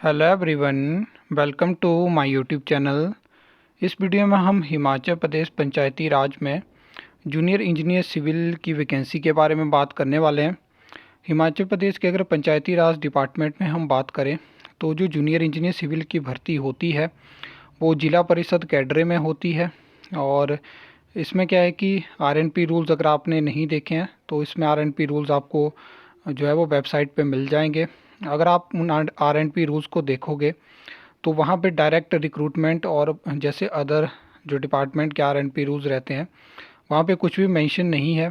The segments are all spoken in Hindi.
Hello everyone, welcome to my YouTube channel. इस वीडियो में हम हिमाचल प्रदेश पंचायती राज में जूनियर इंजीनियर सिविल की वैकेंसी के बारे में बात करने वाले हैं। हिमाचल प्रदेश के अगर पंचायती राज डिपार्टमेंट में हम बात करें तो जो जूनियर इंजीनियर सिविल की भर्ती होती है वो जिला परिषद कैडरे में होती है। और इसमें क्या है कि आरएनपी रूल्स अगर आपने नहीं देखे हैं तो इसमें आरएनपी रूल्स आपको जो है वो वेबसाइट पे मिल जाएंगे। अगर आप उन आरएनपी रूल्स को देखोगे तो वहाँ पे डायरेक्ट रिक्रूटमेंट और जैसे अदर जो डिपार्टमेंट के आरएनपी रूल्स रहते हैं वहाँ पे कुछ भी मेंशन नहीं है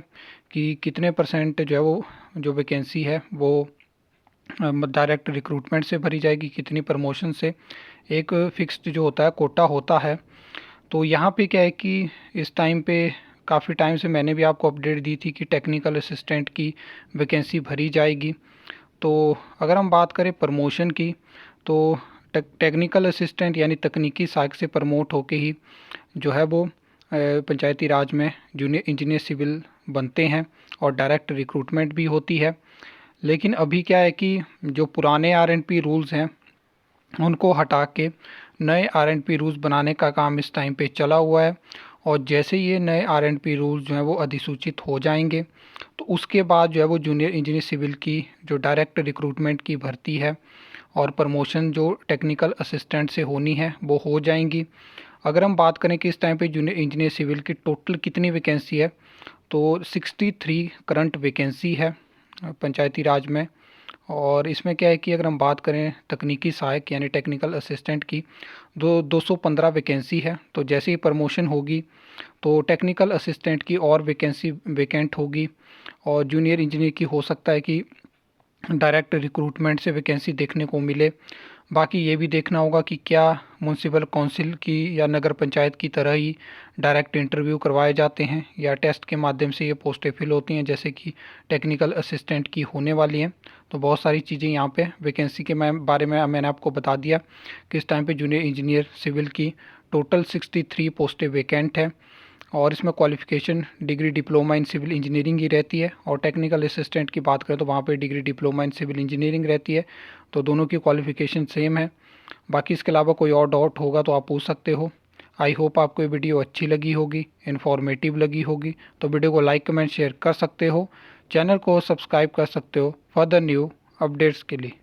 कि कितने परसेंट जो है वो जो वैकेंसी है वो डायरेक्ट रिक्रूटमेंट से भरी जाएगी, कितनी प्रमोशन से। एक फिक्स्ड जो होता है कोटा होता है। तो यहाँ पे क्या है कि इस टाइम पे काफ़ी टाइम से मैंने भी आपको अपडेट दी थी कि टेक्निकल असिस्टेंट की वैकेंसी भरी जाएगी। तो अगर हम बात करें प्रमोशन की तो टेक्निकल असिस्टेंट यानी तकनीकी सहायक से प्रमोट होके ही जो है वो पंचायती राज में जूनियर इंजीनियर सिविल बनते हैं और डायरेक्ट रिक्रूटमेंट भी होती है। लेकिन अभी क्या है कि जो पुराने आरएनपी रूल्स हैं उनको हटा के नए आरएनपी रूल्स बनाने का काम इस टाइम पे चला हुआ है। और जैसे ये नए आरएनपी रूल्स जो हैं वो अधिसूचित हो जाएंगे तो उसके बाद जो है वो जूनियर इंजीनियर सिविल की जो डायरेक्ट रिक्रूटमेंट की भर्ती है और प्रमोशन जो टेक्निकल असिस्टेंट से होनी है वो हो जाएंगी। अगर हम बात करें कि इस टाइम पे जूनियर इंजीनियर सिविल की टोटल कितनी वैकेंसी है तो 63 करंट वैकेंसी है पंचायती राज में। और इसमें क्या है कि अगर हम बात करें तकनीकी सहायक यानी टेक्निकल असिस्टेंट की 215 वैकेंसी है। तो जैसे ही प्रमोशन होगी तो टेक्निकल असिस्टेंट की और वैकेंसी वैकेंट होगी और जूनियर इंजीनियर की हो सकता है कि डायरेक्ट रिक्रूटमेंट से वैकेंसी देखने को मिले। बाकी ये भी देखना होगा कि क्या म्यूनसिपल काउंसिल की या नगर पंचायत की तरह ही डायरेक्ट इंटरव्यू करवाए जाते हैं या टेस्ट के माध्यम से ये पोस्टें फिल होती हैं जैसे कि टेक्निकल असिस्टेंट की होने वाली हैं। तो बहुत सारी चीज़ें यहाँ पे वैकेंसी के बारे में मैंने आपको बता दिया कि इस टाइम पे जूनियर इंजीनियर सिविल की टोटल 63 पोस्टें वैकेंट हैं। और इसमें qualification degree diploma in civil engineering ही रहती है। और टेक्निकल असिस्टेंट की बात करें तो वहाँ पे degree diploma in civil engineering रहती है। तो दोनों की क्वालिफ़िकेशन सेम है। बाकी इसके अलावा कोई और डाउट होगा तो आप पूछ सकते हो। आई होप आपको ये वीडियो अच्छी लगी होगी, इन्फॉर्मेटिव लगी होगी। तो वीडियो को लाइक कमेंट शेयर कर सकते हो, चैनल को सब्सक्राइब कर सकते हो फर्दर न्यू अपडेट्स के लिए।